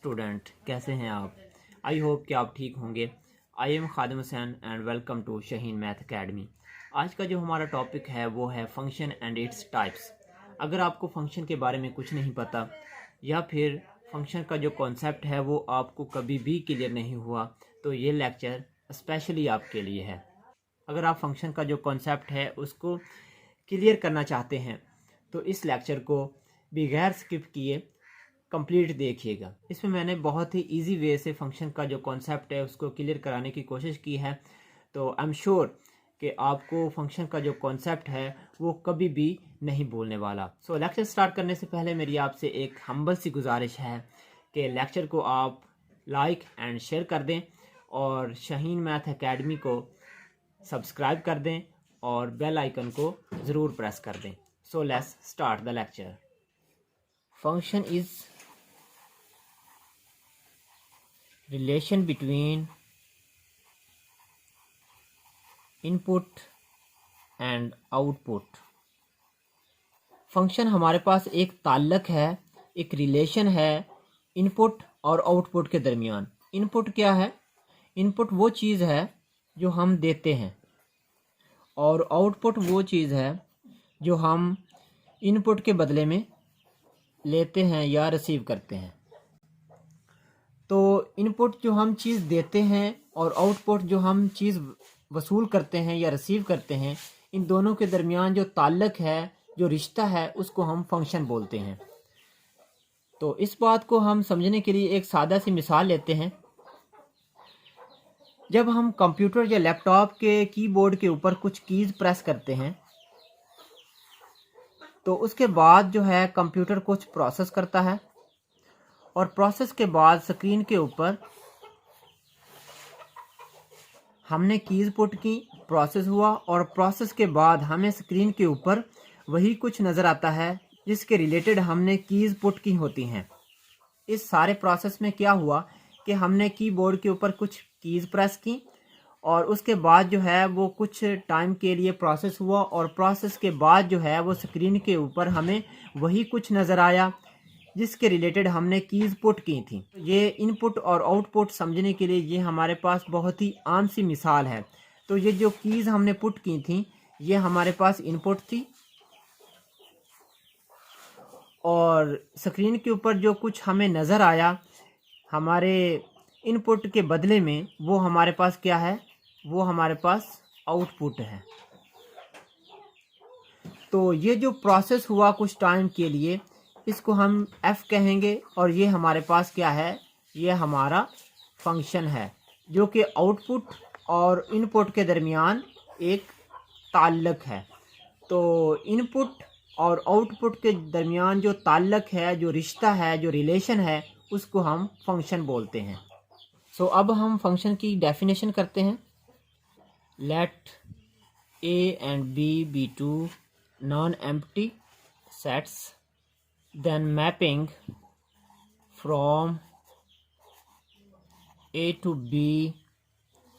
Student, कैसे हैं आप? आई होप कि आप ठीक होंगे। I am Khadim Hussain and welcome to Shaheen math academy. आज का जो हमारा टॉपिक है वो है फंक्शन एंड इट्स टाइप्स। अगर आपको फंक्शन के बारे में कुछ नहीं पता या फिर फंक्शन का जो कॉन्सेप्ट है वो आपको कभी भी क्लियर नहीं हुआ तो ये लेक्चर स्पेशली आपके लिए है। अगर आप फंक्शन का जो कॉन्सेप्ट है उसको क्लियर करना चाहते हैं तो इस लेक्चर को बगैर स्किप किए कंप्लीट देखिएगा। इसमें मैंने बहुत ही इजी वे से फंक्शन का जो कॉन्सेप्ट है उसको क्लियर कराने की कोशिश की है, तो आई एम श्योर कि आपको फंक्शन का जो कॉन्सेप्ट है वो कभी भी नहीं भूलने वाला। सो लेक्चर स्टार्ट करने से पहले मेरी आपसे एक हम्बल सी गुजारिश है कि लेक्चर को आप लाइक एंड शेयर कर दें और शाहीन मैथ अकेडमी को सब्सक्राइब कर दें और बेल आइकन को ज़रूर प्रेस कर दें। So let's start the lecture. Function is relation between input and output। Function हमारे पास एक ताल्लुक है, एक रिलेशन है इनपुट और आउटपुट के दरमियान। इनपुट क्या है? इनपुट वो चीज़ है जो हम देते हैं और आउटपुट वो चीज़ है जो हम इनपुट के बदले में लेते हैं या रिसीव करते हैं। तो इनपुट जो हम चीज़ देते हैं और आउटपुट जो हम चीज़ वसूल करते हैं या रिसीव करते हैं, इन दोनों के दरमियान जो ताल्लुक है, जो रिश्ता है, उसको हम फंक्शन बोलते हैं। तो इस बात को हम समझने के लिए एक सादा सी मिसाल लेते हैं। जब हम कंप्यूटर या लैपटॉप के कीबोर्ड के ऊपर कुछ कीज़ प्रेस करते हैं तो उसके बाद जो है कंप्यूटर कुछ प्रोसेस करता है और प्रोसेस के बाद स्क्रीन के ऊपर हमने कीज़ पुट की, प्रोसेस हुआ और प्रोसेस के बाद हमें स्क्रीन के ऊपर वही कुछ नज़र आता है जिसके रिलेटेड हमने कीज़ पुट की होती हैं। इस सारे प्रोसेस में क्या हुआ कि हमने कीबोर्ड के ऊपर कुछ कीज़ प्रेस की और उसके बाद जो है वो कुछ टाइम के लिए प्रोसेस हुआ और प्रोसेस के बाद जो है वो स्क्रीन के ऊपर हमें वही कुछ नज़र आया जिसके रिलेटेड हमने कीज़ पुट की थी। ये इनपुट और आउटपुट समझने के लिए ये हमारे पास बहुत ही आम सी मिसाल है। तो ये जो कीज़ हमने पुट की थी ये हमारे पास इनपुट थी और स्क्रीन के ऊपर जो कुछ हमें नज़र आया हमारे इनपुट के बदले में वो हमारे पास क्या है? वो हमारे पास आउटपुट है। तो ये जो प्रोसेस हुआ कुछ टाइम के लिए इसको हम f कहेंगे और ये हमारे पास क्या है? ये हमारा फंक्शन है जो कि आउटपुट और इनपुट के दरमियान एक ताल्लुक है। तो इनपुट और आउटपुट के दरमियान जो ताल्लुक है, जो रिश्ता है, जो रिलेशन है, उसको हम फंक्शन बोलते हैं। सो अब हम फंक्शन की डेफिनेशन करते हैं। Let a and b be two non-empty sets, then mapping from a to b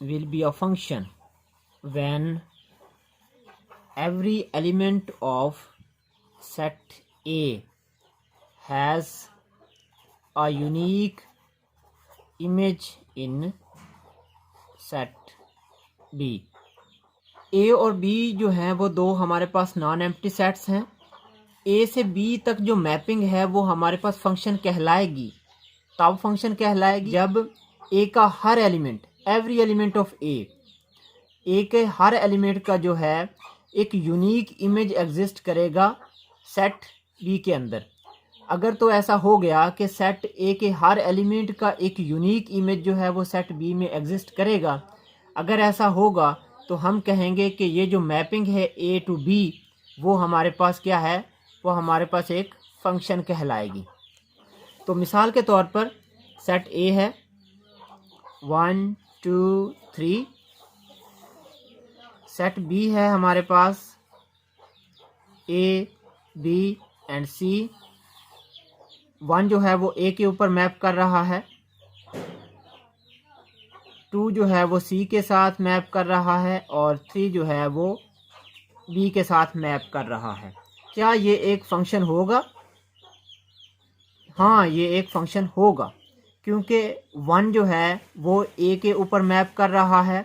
will be a function when every element of set A has a unique image in set B। A और B जो हैं वो दो हमारे पास non empty sets हैं। A से B तक जो मैपिंग है वो हमारे पास फंक्शन कहलाएगी। तब फंक्शन कहलाएगी जब A का हर element, every element of A के हर एलिमेंट का जो है एक यूनिक इमेज एग्जिस्ट करेगा सेट B के अंदर। अगर तो ऐसा हो गया कि सेट A के हर एलिमेंट का एक यूनिक इमेज जो है वो सेट B में एग्जिस्ट करेगा, अगर ऐसा होगा तो हम कहेंगे कि ये जो मैपिंग है A टू B वो हमारे पास क्या है? वो हमारे पास एक फंक्शन कहलाएगी। तो मिसाल के तौर पर सेट A है 1 2 3, सेट B है हमारे पास A B एंड C। 1 जो है वो A के ऊपर मैप कर रहा है, 2 जो है वो C के साथ मैप कर रहा है और 3 जो है वो B के साथ मैप कर रहा है। क्या ये एक फंक्शन होगा? हाँ, ये एक फंक्शन होगा क्योंकि 1 जो है वो ए के ऊपर मैप कर रहा है,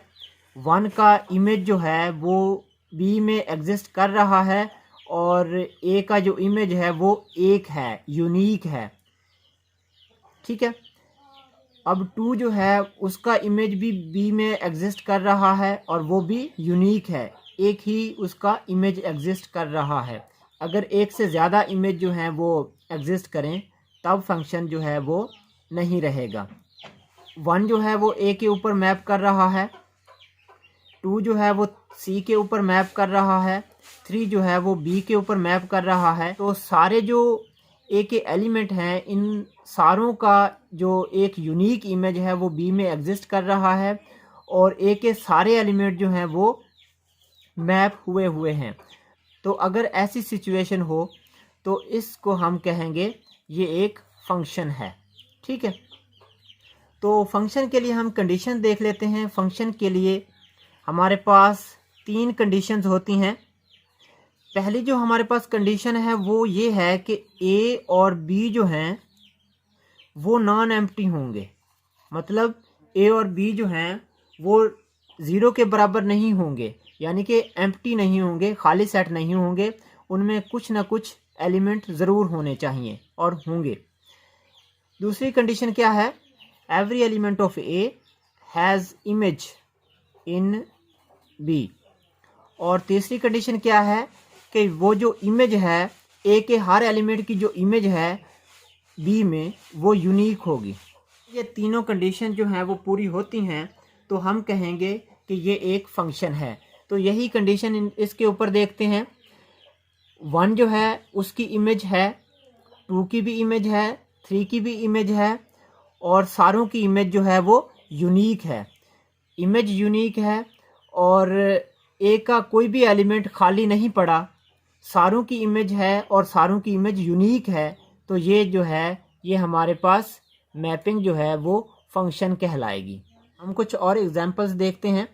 1 का इमेज जो है वो बी में एग्जिस्ट कर रहा है, और ए का जो इमेज है वो एक है, यूनिक है। ठीक है, अब 2 जो है उसका इमेज भी बी में एग्जिस्ट कर रहा है और वो भी यूनिक है, एक ही उसका इमेज एग्जिस्ट कर रहा है। अगर एक से ज़्यादा इमेज जो हैं वो एग्जिस्ट करें तब फंक्शन जो है वो नहीं रहेगा। 1 जो है वो ए के ऊपर मैप कर रहा है, 2 जो है वो सी के ऊपर मैप कर रहा है, 3 जो है वो बी के ऊपर मैप कर रहा है। तो सारे जो ए के एलिमेंट हैं, इन सारों का जो एक यूनिक इमेज है वो बी में एग्जिस्ट कर रहा है, और ए के सारे एलिमेंट जो हैं वो मैप हुए हुए हैं। तो अगर ऐसी सिचुएशन हो तो इसको हम कहेंगे ये एक फंक्शन है। ठीक है, तो फंक्शन के लिए हम कंडीशन देख लेते हैं। फंक्शन के लिए हमारे पास 3 कंडीशंस होती हैं। पहली जो हमारे पास कंडीशन है वो ये है कि ए और बी जो हैं वो नॉन एम्प्टी होंगे, मतलब ए और बी जो हैं वो 0 के बराबर नहीं होंगे, यानी कि एम्प्टी नहीं होंगे, खाली सेट नहीं होंगे, उनमें कुछ ना कुछ एलिमेंट ज़रूर होने चाहिए और होंगे। दूसरी कंडीशन क्या है, every element of A has image in B. और तीसरी कंडीशन क्या है कि वो जो इमेज है, ए के हर एलिमेंट की जो इमेज है बी में वो यूनिक होगी। ये तीनों कंडीशन जो हैं वो पूरी होती हैं तो हम कहेंगे कि ये एक फंक्शन है। तो यही कंडीशन इसके ऊपर देखते हैं। 1 जो है उसकी इमेज है, 2 की भी इमेज है, 3 की भी इमेज है, और सारों की इमेज जो है वो यूनिक है, इमेज यूनिक है, और ए का कोई भी एलिमेंट खाली नहीं पड़ा, सारों की इमेज है और सारों की इमेज यूनिक है। तो ये जो है ये हमारे पास मैपिंग जो है वो फंक्शन कहलाएगी। हम कुछ और एग्जांपल्स देखते हैं।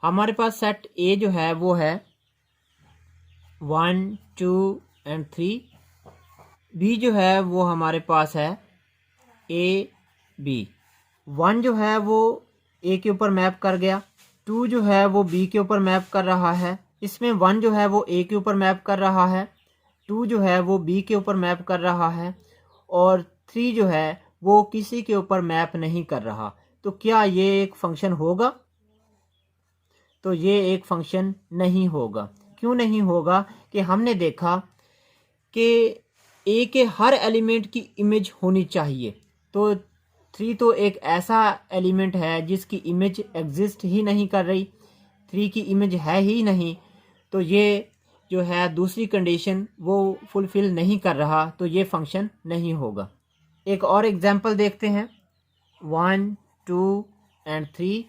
हमारे पास सेट ए जो है वो है 1, 2 एंड 3। बी जो है वो हमारे पास है ए बी। 1 जो है वो ए के ऊपर मैप कर गया, 2 जो है वो बी के ऊपर मैप कर रहा है, इसमें 1 जो है वो ए के ऊपर मैप कर रहा है, 2 जो है वो बी के ऊपर मैप कर रहा है, और 3 जो है वो किसी के ऊपर मैप नहीं कर रहा। तो क्या ये एक फंक्शन होगा? तो ये एक फंक्शन नहीं होगा। क्यों नहीं होगा? कि हमने देखा कि ए के हर एलिमेंट की इमेज होनी चाहिए। तो 3 तो एक ऐसा एलिमेंट है जिसकी इमेज एग्जिस्ट ही नहीं कर रही, 3 की इमेज है ही नहीं, तो ये जो है दूसरी कंडीशन वो फुलफिल नहीं कर रहा, तो ये फंक्शन नहीं होगा। एक और एग्जांपल देखते हैं। 1, 2 एंड 3।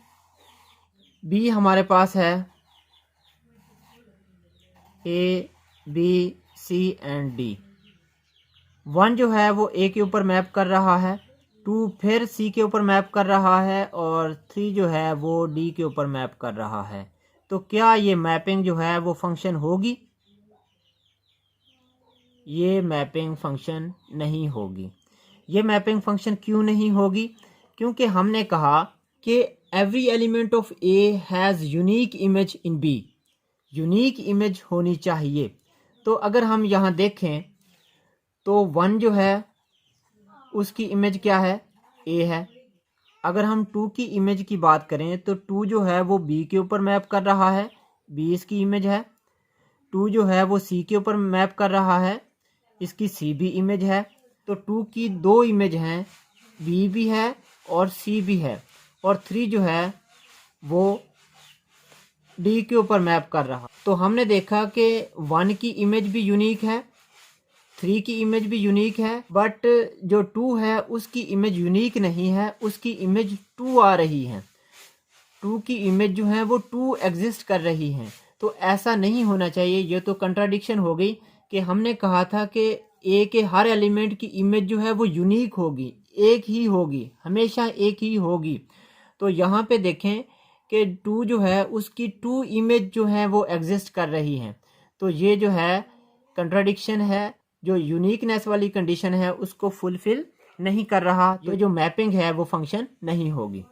बी हमारे पास है A B C and D. 1 जो है वो ए के ऊपर मैप कर रहा है, 2 फिर सी के ऊपर मैप कर रहा है, और 3 जो है वो डी के ऊपर मैप कर रहा है। तो क्या ये मैपिंग जो है वो फंक्शन होगी? ये मैपिंग फंक्शन नहीं होगी। ये मैपिंग फंक्शन क्यों नहीं होगी? क्योंकि हमने कहा कि every element of A has unique image in B, unique image होनी चाहिए। तो अगर हम यहाँ देखें तो 1 जो है उसकी इमेज क्या है? ए है। अगर हम 2 की इमेज की बात करें तो 2 जो है वो बी के ऊपर मैप कर रहा है, बी इसकी इमेज है। 2 जो है वो सी के ऊपर मैप कर रहा है, इसकी सी भी इमेज है। तो 2 की 2 इमेज हैं, बी भी है और सी भी है। और 3 जो है वो डी के ऊपर मैप कर रहा। तो हमने देखा कि 1 की इमेज भी यूनिक है, 3 की इमेज भी यूनिक है, बट जो 2 है उसकी इमेज यूनिक नहीं है, उसकी इमेज 2 आ रही है। 2 की इमेज जो है वो 2 एग्जिस्ट कर रही हैं। तो ऐसा नहीं होना चाहिए। ये तो कंट्राडिक्शन हो गई कि हमने कहा था कि ए के हर एलिमेंट की इमेज जो है वो यूनिक होगी, एक ही होगी, हमेशा एक ही होगी। तो यहाँ पे देखें कि 2 जो है उसकी 2 इमेज जो है वो एग्जिस्ट कर रही हैं। तो ये जो है कंट्राडिक्शन है, जो यूनिकनेस वाली कंडीशन है उसको फुलफिल नहीं कर रहा तो जो मैपिंग है वो फंक्शन नहीं होगी।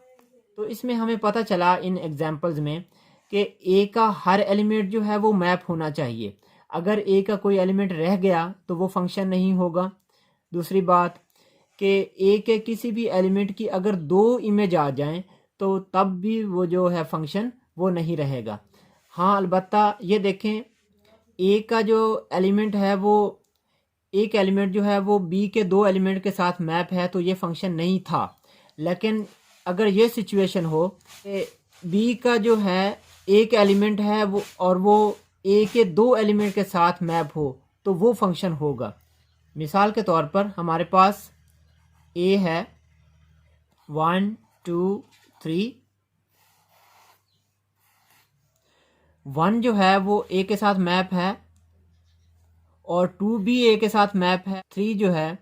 तो इसमें हमें पता चला इन एग्जांपल्स में कि ए का हर एलिमेंट जो है वो मैप होना चाहिए। अगर ए का कोई एलिमेंट रह गया तो वो फंक्शन नहीं होगा। दूसरी बात कि ए के किसी भी एलिमेंट की अगर 2 इमेज आ जाएं तो तब भी वो जो है फंक्शन वो नहीं रहेगा। हाँ, अलबत्ता ये देखें, ए का जो एलिमेंट है वो एक एलिमेंट जो है वो बी के 2 एलिमेंट के साथ मैप है तो ये फंक्शन नहीं था। लेकिन अगर ये सिचुएशन हो कि बी का जो है एक एलिमेंट है वो और वो ए के 2 एलिमेंट के साथ मैप हो तो वो फंक्शन होगा। मिसाल के तौर पर हमारे पास ए है 1 2 3, 1 जो है वो ए के साथ मैप है और 2 भी ए के साथ मैप है, 3 जो है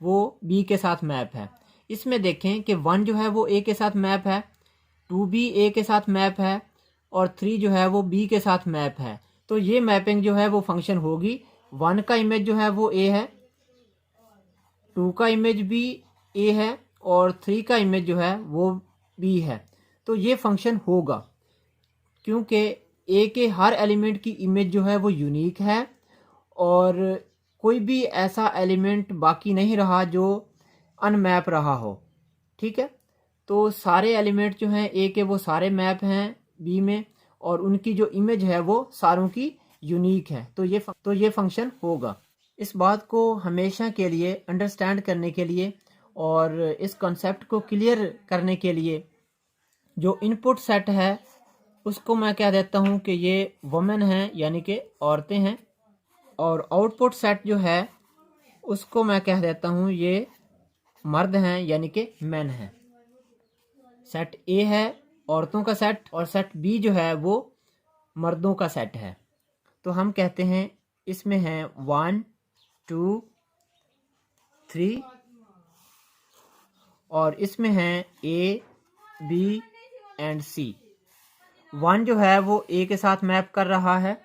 वो बी के साथ मैप है। इसमें देखें कि 1 जो है वो ए के साथ मैप है, 2 भी ए के साथ मैप है और 3 जो है वो बी के साथ मैप है। तो ये मैपिंग जो है वो फंक्शन होगी। 1 का इमेज जो है वो ए है, 2 का इमेज भी ए है और 3 का इमेज जो है वो बी है। तो ये फंक्शन होगा क्योंकि ए के हर एलिमेंट की इमेज जो है वो यूनिक है और कोई भी ऐसा एलिमेंट बाकी नहीं रहा जो अनमैप रहा हो। ठीक है, तो सारे एलिमेंट जो हैं ए के वो सारे मैप हैं बी में और उनकी जो इमेज है वो सारों की यूनिक है। तो ये फंक्शन होगा। इस बात को हमेशा के लिए अंडरस्टैंड करने के लिए और इस कॉन्सेप्ट को क्लियर करने के लिए जो इनपुट सेट है उसको मैं कह देता हूँ कि ये वुमेन हैं यानी कि औरतें हैं और आउटपुट सेट जो है उसको मैं कह देता हूँ ये मर्द हैं यानी कि मैन हैं। सेट ए है औरतों का सेट और सेट बी जो है वो मर्दों का सेट है। तो हम कहते हैं इसमें हैं 1 2 3 और इसमें हैं ए बी एंड सी। 1 जो है वो ए के साथ मैप कर रहा है,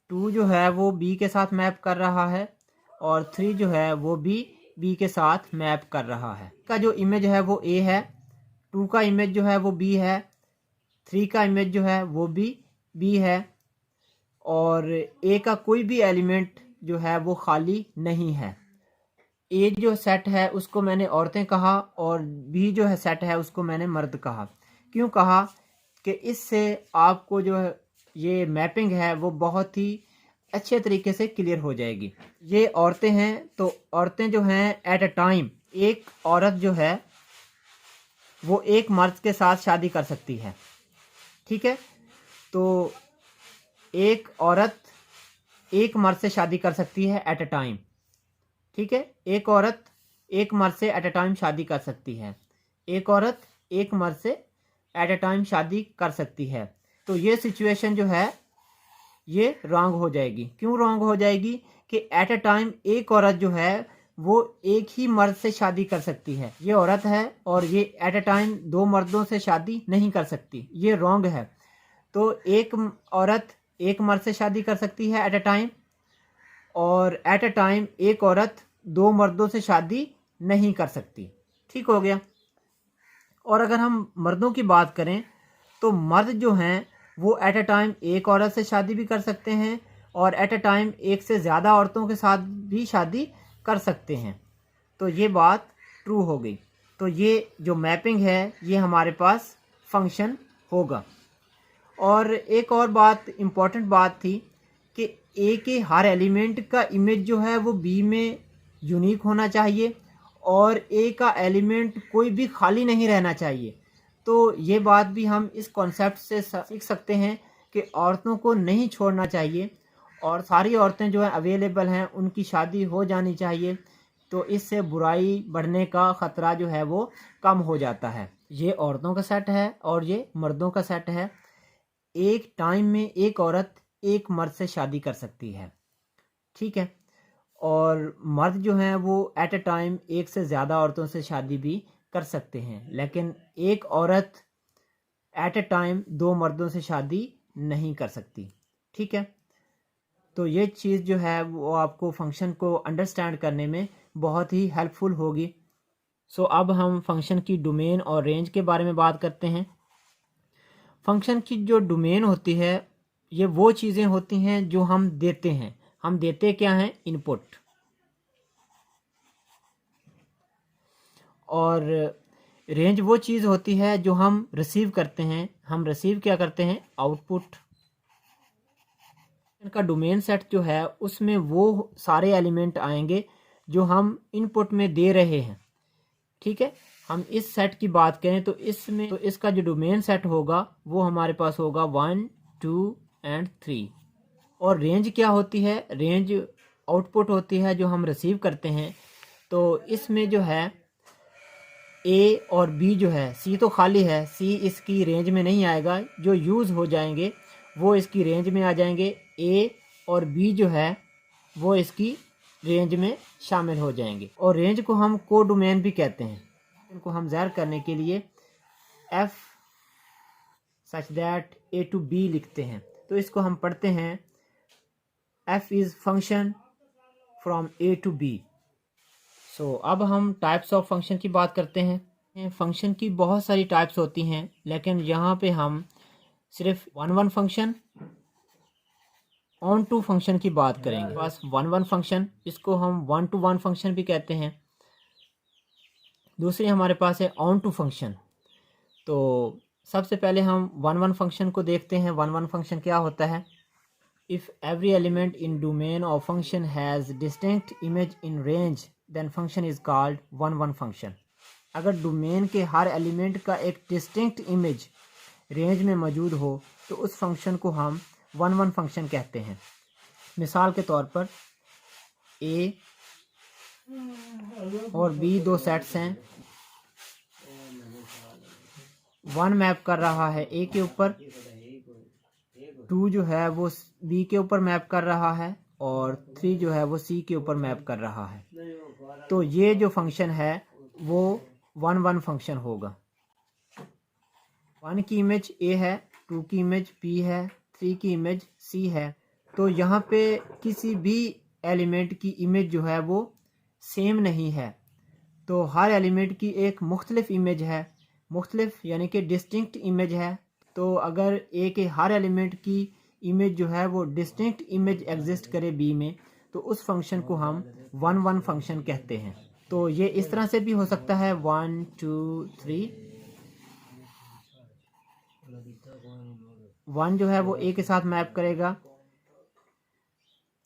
2 जो है वो बी के साथ मैप कर रहा है और 3 जो है वो भी बी के साथ मैप कर रहा है। का जो इमेज है वो ए है, 2 का इमेज जो है वो बी है, 3 का इमेज जो है वो भी बी है और ए का कोई भी एलिमेंट जो है वो खाली नहीं है। ए जो सेट है उसको मैंने औरतें कहा और बी जो है सेट है उसको मैंने मर्द कहा। क्यों कहा कि इससे आपको जो है ये मैपिंग है वो बहुत ही अच्छे तरीके से क्लियर हो जाएगी। ये औरतें हैं तो औरतें जो हैं एट अ टाइम एक औरत जो है वो एक मर्द के साथ शादी कर सकती है। ठीक है, तो एक औरत एक मर्द से शादी कर सकती है एट अ टाइम। ठीक है, एक औरत एक मर्द से एट अ टाइम शादी कर सकती है, एक औरत एक मर्द से एट अ टाइम शादी कर सकती है। तो ये सिचुएशन जो है ये रॉन्ग हो जाएगी। क्यों रॉन्ग हो जाएगी कि एट अ टाइम एक औरत जो है वो एक ही मर्द से शादी कर सकती है। ये औरत है और ये एट अ टाइम 2 मर्दों से शादी नहीं कर सकती, ये रॉन्ग है। तो एक औरत एक मर्द से शादी कर सकती है एट अ टाइम और एट अ टाइम एक औरत 2 मर्दों से शादी नहीं कर सकती। ठीक हो गया। और अगर हम मर्दों की बात करें तो मर्द जो हैं वो एट अ टाइम एक औरत से शादी भी कर सकते हैं और एट अ टाइम एक से ज़्यादा औरतों के साथ भी शादी कर सकते हैं। तो ये बात ट्रू हो गई। तो ये जो मैपिंग है ये हमारे पास फंक्शन होगा। और एक और बात इम्पॉर्टेंट बात थी कि ए के हर एलिमेंट का इमेज जो है वो बी में यूनिक होना चाहिए और ए का एलिमेंट कोई भी खाली नहीं रहना चाहिए। तो ये बात भी हम इस कॉन्सेप्ट से सीख सकते हैं कि औरतों को नहीं छोड़ना चाहिए और सारी औरतें जो हैं अवेलेबल हैं उनकी शादी हो जानी चाहिए। तो इससे बुराई बढ़ने का ख़तरा जो है वो कम हो जाता है। ये औरतों का सेट है और ये मर्दों का सेट है। एक टाइम में एक औरत एक मर्द से शादी कर सकती है। ठीक है, और मर्द जो हैं वो एट अ टाइम एक से ज़्यादा औरतों से शादी भी कर सकते हैं, लेकिन एक औरत एट अ टाइम 2 मर्दों से शादी नहीं कर सकती। ठीक है, तो ये चीज़ जो है वो आपको फंक्शन को अंडरस्टैंड करने में बहुत ही हेल्पफुल होगी। सो अब हम फंक्शन की डोमेन और रेंज के बारे में बात करते हैं। फंक्शन की जो डोमेन होती है ये वो चीज़ें होती हैं जो हम देते हैं। हम देते क्या हैं? इनपुट। और रेंज वो चीज़ होती है जो हम रिसीव करते हैं। हम रिसीव क्या करते हैं? आउटपुट। इनका डोमेन सेट जो है उसमें वो सारे एलिमेंट आएंगे जो हम इनपुट में दे रहे हैं। ठीक है, हम इस सेट की बात करें तो इसमें तो इसका जो डोमेन सेट होगा वो हमारे पास होगा 1, 2 एंड 3। और रेंज क्या होती है? रेंज आउटपुट होती है जो हम रिसीव करते हैं। तो इसमें जो है ए और बी जो है, सी तो खाली है, सी इसकी रेंज में नहीं आएगा। जो यूज़ हो जाएंगे वो इसकी रेंज में आ जाएंगे। ए और बी जो है वो इसकी रेंज में शामिल हो जाएंगे। और रेंज को हम को डोमेन भी कहते हैं। इनको हम ज़ाहिर करने के लिए F such that A to B लिखते हैं। तो इसको हम पढ़ते हैं F is function from A to B. So अब हम टाइप्स ऑफ फंक्शन की बात करते हैं। फंक्शन की बहुत सारी टाइप्स होती हैं, लेकिन यहाँ पे हम सिर्फ one function, onto function की बात करेंगे। बस वन फंक्शन, इसको हम 1 to 1 फंक्शन भी कहते हैं। दूसरी हमारे पास है ऑन टू फंक्शन। तो सबसे पहले हम वन फंक्शन को देखते हैं। वन फंक्शन क्या होता है? If every element in domain of function has distinct image in range then function is called one function. अगर डोमेन के हर एलिमेंट का एक डिस्टिंक्ट इमेज रेंज में मौजूद हो तो उस फंक्शन को हम वन फंक्शन कहते हैं। मिसाल के तौर पर ए और बी दो सेट्स हैं। 1 मैप कर रहा है ए के ऊपर, 2 जो है वो बी के ऊपर मैप कर रहा है, और 3 जो है वो सी के ऊपर मैप कर रहा है। तो ये जो फंक्शन है वो वन फंक्शन होगा। 1 की इमेज ए है, 2 की इमेज बी है, 3 की इमेज सी है। तो यहाँ पे किसी भी एलिमेंट की इमेज जो है वो सेम नहीं है। तो हर एलिमेंट की एक मुख्तलिफ इमेज है, मुख्तलिफ यानी कि डिस्टिंक्ट इमेज है। तो अगर ए के हर एलिमेंट की इमेज जो है वो डिस्टिंक्ट इमेज एग्जिस्ट करे बी में, तो उस फंक्शन को हम वन फंक्शन कहते हैं। तो ये इस तरह से भी हो सकता है 1, 2, 3। 1 जो है वो ए के साथ मैप करेगा,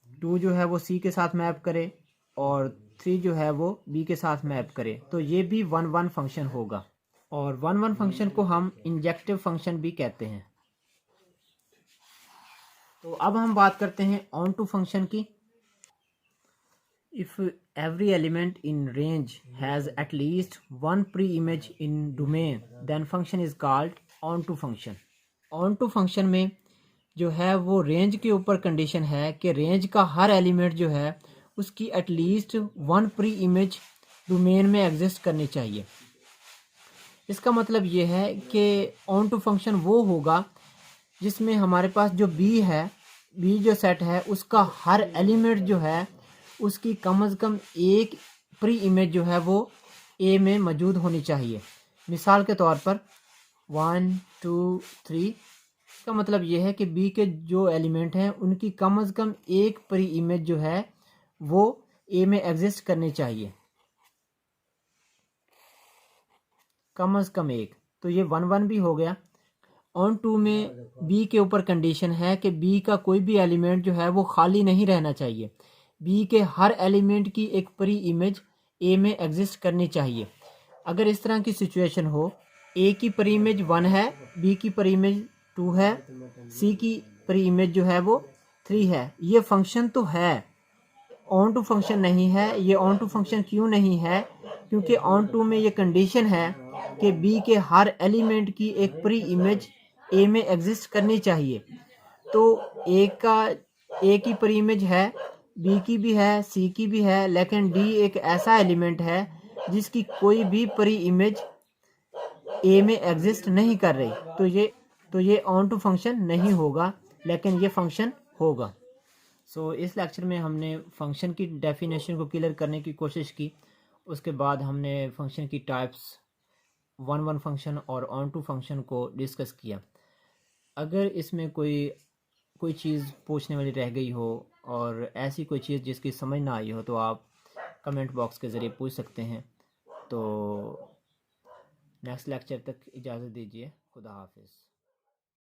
2 जो है वो सी के साथ मैप करे, और 3 जो है वो बी के साथ मैप करे। तो ये भी वन फंक्शन होगा। और वन फंक्शन को हम इंजेक्टिव फंक्शन भी कहते हैं। तो अब हम बात करते हैं ऑन टू फंक्शन की। If every element in range has at least 1 pre image in domain then function is called onto function. Onto function में जो है वो रेंज के ऊपर कंडीशन है कि रेंज का हर एलिमेंट जो है उसकी एटलीस्ट 1 प्री इमेज डोमेन में एग्जिस्ट करनी चाहिए। इसका मतलब ये है कि ऑन टू फंक्शन वो होगा जिसमें हमारे पास जो बी है, बी जो सेट है उसका हर एलिमेंट जो है उसकी कम से कम एक प्री इमेज जो है वो ए में मौजूद होनी चाहिए। मिसाल के तौर पर 1, 2, 3 का मतलब ये है कि बी के जो एलिमेंट हैं उनकी कम से कम एक प्री इमेज जो है वो ए में एग्जिस्ट करनी चाहिए, कम से कम एक। तो ये वन भी हो गया। ऑन टू में बी के ऊपर कंडीशन है कि बी का कोई भी एलिमेंट जो है वो खाली नहीं रहना चाहिए। बी के हर एलिमेंट की एक प्री इमेज ए में एग्जिस्ट करनी चाहिए। अगर इस तरह की सिचुएशन हो, ए की प्री इमेज 1 है, बी की प्री इमेज 2 है, सी की प्री इमेज जो है वो 3 है, ये फंक्शन तो है, ऑन टू फंक्शन नहीं है। ये ऑन टू फंक्शन क्यों नहीं है? क्योंकि ऑन टू में ये कंडीशन है कि बी के हर एलिमेंट की एक प्री इमेज ए में एग्जिस्ट करनी चाहिए। तो ए की प्री इमेज है, बी की भी है, सी की भी है, लेकिन डी एक ऐसा एलिमेंट है जिसकी कोई भी प्री इमेज ए में एग्जिस्ट नहीं कर रही। तो ये ऑन टू फंक्शन नहीं होगा, लेकिन ये फंक्शन होगा। इस लेक्चर में हमने फंक्शन की डेफिनेशन को क्लियर करने की कोशिश की। उसके बाद हमने फंक्शन की टाइप्स, वन वन फंक्शन और ऑन टू फंक्शन को डिस्कस किया। अगर इसमें कोई चीज़ पूछने वाली रह गई हो और ऐसी कोई चीज़ जिसकी समझ ना आई हो तो आप कमेंट बॉक्स के ज़रिए पूछ सकते हैं। तो नेक्स्ट लेक्चर तक इजाज़त दीजिए। खुदा हाफिज़।